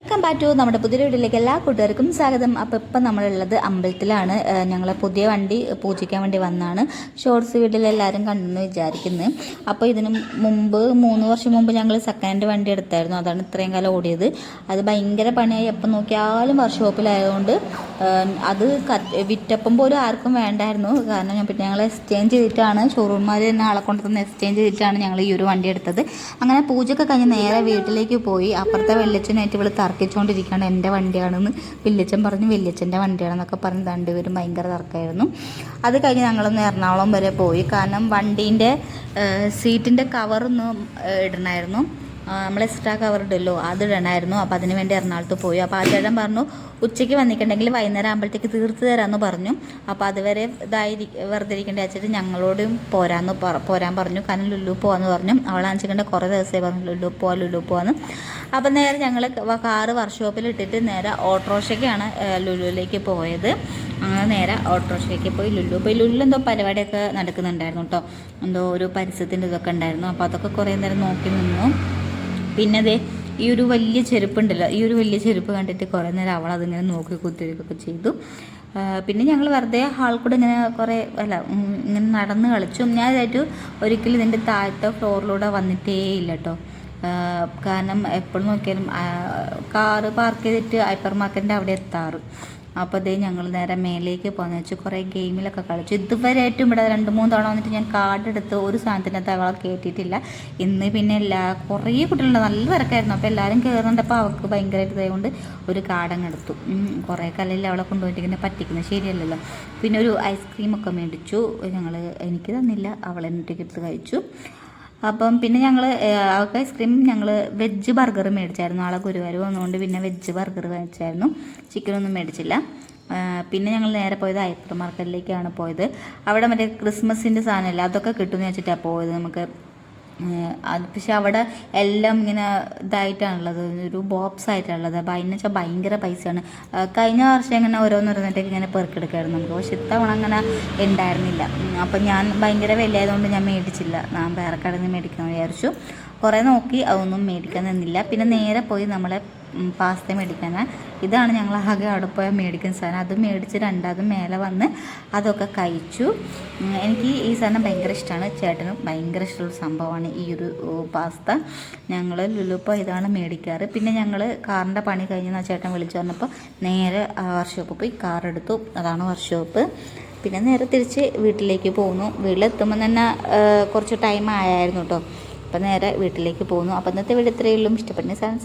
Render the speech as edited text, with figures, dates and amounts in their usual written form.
Welcome back to നമ്മുടെ പുതിയ വീട്ടിലേക്ക് എല്ലാ കൂട്ടുകാർക്കും സ്വാഗതം. അപ്പോൾ ഇപ്പം നമ്മളുള്ളത് അമ്പലത്തിലാണ്. ഞങ്ങളെ പുതിയ വണ്ടി പൂജിക്കാൻ വേണ്ടി വന്നാണ്. ഷോർട്സ് വീട്ടിൽ എല്ലാവരും കണ്ടെന്ന് വിചാരിക്കുന്നത്. അപ്പോൾ ഇതിന് മുമ്പ് 3 വർഷം മുമ്പ് ഞങ്ങൾ സെക്കൻഡ് വണ്ടി എടുത്തായിരുന്നു. അതാണ് ഇത്രയും കാലം ഓടിയത്. അത് ഭയങ്കര പണിയായി. എപ്പം നോക്കിയാലും വർക്ക്ഷോപ്പിലായതുകൊണ്ട് അത് വിറ്റപ്പം പോലും ആർക്കും വേണ്ടായിരുന്നു. കാരണം പിന്നെ ഞങ്ങൾ എക്സ്ചേഞ്ച് ചെയ്തിട്ടാണ്, ഷോറൂമാർ തന്നെ ആളെ കൊണ്ട് തന്നെ എക്സ്ചേഞ്ച് ചെയ്തിട്ടാണ് ഞങ്ങൾ ഈ ഒരു വണ്ടി എടുത്തത്. അങ്ങനെ പൂജയൊക്കെ കഴിഞ്ഞ് നേരെ വീട്ടിലേക്ക് പോയി. അപ്പുറത്തെ വെള്ളിച്ചനായിട്ട് ഇവൾ തർക്കിച്ചുകൊണ്ടിരിക്കുകയാണ്, എൻ്റെ വണ്ടിയാണെന്ന്. വല്യച്ഛൻ പറഞ്ഞു വല്യച്ഛൻ്റെ വണ്ടിയാണെന്നൊക്കെ പറഞ്ഞ് രണ്ടുപേരും ഭയങ്കര തർക്കമായിരുന്നു. അത് കഴിഞ്ഞ് ഞങ്ങളൊന്ന് എറണാകുളം വരെ പോയി. കാരണം വണ്ടീൻ്റെ സീറ്റിൻ്റെ കവറൊന്നും ഇടണമായിരുന്നു. നമ്മൾ എക്സ്ട്രാ കവർ ഇടല്ലോ, അത് ഇടണമായിരുന്നു. അപ്പോൾ അതിന് വേണ്ടി എറണാകുളത്ത് പോയി. അപ്പോൾ ആ ചേട്ടൻ പറഞ്ഞു ഉച്ചയ്ക്ക് വന്നിട്ടുണ്ടെങ്കിൽ വൈകുന്നേരം ആകുമ്പോഴത്തേക്ക് തീർത്ത് തരാമെന്ന് പറഞ്ഞു. അപ്പോൾ അതുവരെ വെറുതെ ഇരിക്കേണ്ടി വെച്ചിട്ട് ഞങ്ങളോടും പോരാൻ പറഞ്ഞു. കാരണം ലുലു പോകാമെന്ന് പറഞ്ഞു. അവളാണെച്ചിട്ട് കുറേ ദിവസമായി പറഞ്ഞു ലുലു പോകാമെന്ന്. അപ്പം നേരെ ഞങ്ങൾ കാറ് വർക്ക്ഷോപ്പിൽ ഇട്ടിട്ട് നേരെ ഓട്ടോറിക്ഷയ്ക്കാണ് ലുലുവിലേക്ക് പോയത്. അങ്ങനെ നേരെ ഓട്ടോറിക്ഷയ്ക്ക് പോയി ലുലു എന്തോ പരിപാടിയൊക്കെ നടക്കുന്നുണ്ടായിരുന്നു കേട്ടോ. എന്തോ ഒരു പരസ്യത്തിൻ്റെ ഇതൊക്കെ ഉണ്ടായിരുന്നു. അപ്പോൾ അതൊക്കെ കുറേ നേരം നോക്കി നിന്നു. പിന്നെ ഈ ഒരു വലിയ ചെരുപ്പുണ്ടല്ലോ, ഈ ഒരു വലിയ ചെരുപ്പ് കണ്ടിട്ട് കുറേ നേരം അവൾ അതിങ്ങനെ നോക്കി കുത്തിരിക്കുകയൊക്കെ ചെയ്തു. പിന്നെ ഞങ്ങൾ വെറുതെ ഹാൾ കൂടെ ഇങ്ങനെ ഇങ്ങനെ നടന്ന് കളിച്ചു. ഞാൻ ഇതായിട്ട് ഒരിക്കലും ഇതിൻ്റെ താഴത്തെ ഫ്ലോറിലൂടെ വന്നിട്ടേ ഇല്ല കേട്ടോ. കാരണം എപ്പോഴും നോക്കിയാലും കാറ് പാർക്ക് ചെയ്തിട്ട് ഹൈപ്പർ മാർക്കറ്റിൻ്റെ അവിടെ എത്താറ്. അപ്പോൾ ഞങ്ങൾ നേരെ മേലേക്ക് പോകുന്ന വെച്ച് കുറേ ഗെയിമിലൊക്കെ കളിച്ചു. ഇതുവരെയായിട്ടും ഇവിടെ 2-3 തവണ വന്നിട്ട് ഞാൻ കാർഡ് എടുത്ത് ഒരു സാധനത്തിനകത്ത് അവളെ കയറ്റിയിട്ടില്ല. ഇന്ന് പിന്നെ കുറേ കുട്ടികളുണ്ട്, നല്ല തിരക്കായിരുന്നു. അപ്പോൾ എല്ലാവരും കയറുന്നുണ്ടപ്പോൾ അവൾക്ക് ഭയങ്കരമായിട്ട് ഇതായതുകൊണ്ട് ഒരു കാർഡങ്ങ് എടുത്തു. കുറേ കാലയിൽ അവളെ കൊണ്ടുപോയിട്ട് ഇങ്ങനെ പറ്റിക്കുന്നത് ശരിയല്ലല്ലോ. പിന്നെ ഒരു ഐസ്ക്രീമൊക്കെ മേടിച്ചു. എനിക്ക് തന്നില്ല, അവളെന്നിട്ടേക്ക് എടുത്ത് കഴിച്ചു. അപ്പം പിന്നെ ഞങ്ങൾ അവൾക്ക് ഐസ്ക്രീം ഞങ്ങൾ വെജ് ബർഗർ മേടിച്ചായിരുന്നു. ആളെ ഗുരുവായൂർ വന്നുകൊണ്ട് പിന്നെ വെജ് ബർഗർ മേടിച്ചായിരുന്നു, ചിക്കനൊന്നും മേടിച്ചില്ല. പിന്നെ ഞങ്ങൾ നേരെ പോയത് ഹൈപ്പർ മാർക്കറ്റിലേക്കാണ് പോയത്. അവിടെ മറ്റേ ക്രിസ്മസിൻ്റെ സാധനമില്ല, അതൊക്കെ കിട്ടുമെന്ന് വെച്ചിട്ടാണ് പോയത്. നമുക്ക് അത് പക്ഷെ അവിടെ എല്ലാം ഇങ്ങനെ ഇതായിട്ടാണുള്ളത്, ഒരു ബോക്സ് ആയിട്ടാണുള്ളത്. അപ്പോൾ അതിന് വെച്ചാൽ ഭയങ്കര പൈസയാണ്. കഴിഞ്ഞ വർഷം ഇങ്ങനെ ഓരോന്നോരോന്നിട്ടേക്ക് ഇങ്ങനെ പെറുക്കെടുക്കായിരുന്നു നമുക്ക്. പക്ഷെ ഇത്തവണ അങ്ങനെ ഉണ്ടായിരുന്നില്ല. അപ്പം ഞാൻ ഭയങ്കര വിലയായതുകൊണ്ട് ഞാൻ മേടിച്ചില്ല. ഞാൻ വേറെ കടയിൽ നിന്ന് മേടിക്കാമെന്ന് വിചാരിച്ചു. കുറേ നോക്കി, അതൊന്നും മേടിക്കാൻ നിന്നില്ല. പിന്നെ നേരെ പോയി നമ്മളെ പാസ്ത മേടിക്കാനാണ്. ഇതാണ് ഞങ്ങൾ ആകെ അവിടെ പോയാൽ മേടിക്കുന്ന സാധനം. അത് മേടിച്ച് രണ്ടാമത് മേലെ വന്ന് അതൊക്കെ കഴിച്ചു. എനിക്ക് ഈ സാധനം ഭയങ്കര ഇഷ്ടമാണ്, ചേട്ടനും ഭയങ്കര ഇഷ്ടമുള്ള സംഭവമാണ് ഈ ഒരു പാസ്ത. ഞങ്ങൾ ലുലുപ്പോൾ ഇതാണ് മേടിക്കാറ്. പിന്നെ ഞങ്ങൾ കാറിൻ്റെ പണി കഴിഞ്ഞ് ചേട്ടൻ വിളിച്ചു പറഞ്ഞപ്പോൾ നേരെ വർക്ക്ഷോപ്പിൽ പോയി കാർ എടുത്തു. അതാണ് വർക്ക്ഷോപ്പ്. പിന്നെ നേരെ തിരിച്ച് വീട്ടിലേക്ക് പോകുന്നു. വീട്ടിലെത്തുമ്പോൾ തന്നെ കുറച്ച് ടൈം ആയായിരുന്നു കേട്ടോ. അപ്പം നേരെ വീട്ടിലേക്ക് പോകുന്നു. അപ്പം ഇന്നത്തെ വീഡിയോ ഇത്രയേ ഉള്ളൂ. ഇഷ്ടപ്പെടുന്ന സാധനം